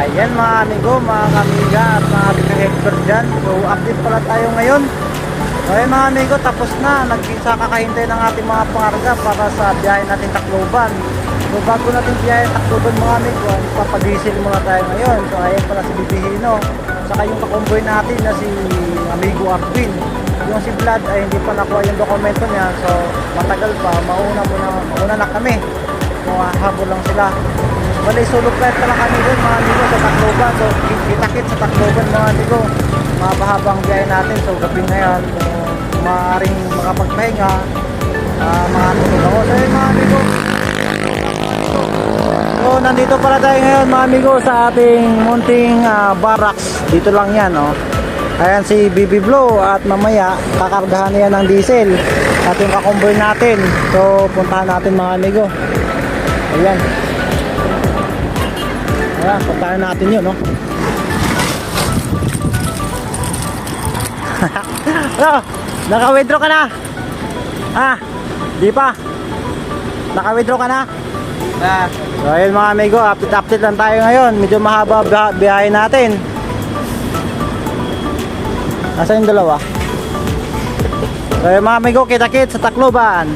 Ayan mga amigo, mga kamiga at mga ka-hector dyan. So update pala tayo ngayon. So ayan mga amigo, tapos na. Kakahintay ng ating mga pangarga para sa biyahe natin Tacloban. So bago natin biyahe Tacloban mga amigo, papadiesel muna tayo ngayon. So ayan pala si Bibihino. Saka yung kakomboy natin na si amigo Arvin. Yung si Vlad ay hindi pa nakuha yung dokumento niya. So matagal pa, mauna na kami. So habol lang sila. Bali, solo flight na lang kami doon mga amigo sa Tacloban. So kita-kit sa Tacloban mga amigo. Mabahabang biyahe natin. So gabi na yan. So maaaring makapagpahinga. Makatulog ako. So yun mga amigo. So nandito pala tayo ngayon mga amigo sa ating munting barracks. Dito lang yan oh. Ayan si BB Blow at mamaya kakargahan niya ng diesel at yung kakomboy natin. So puntahan natin mga amigo. Ayan. Ayan, puntahan natin yun no. Ano? Naka-withdraw ka na? Di pa? Naka-withdraw ka na? So ayun mga amigo, update lang tayo ngayon. Medyo mahaba biyahe natin. Nasaan yung dalawa? So ayun mga amigo, kita-kit sa Tacloban.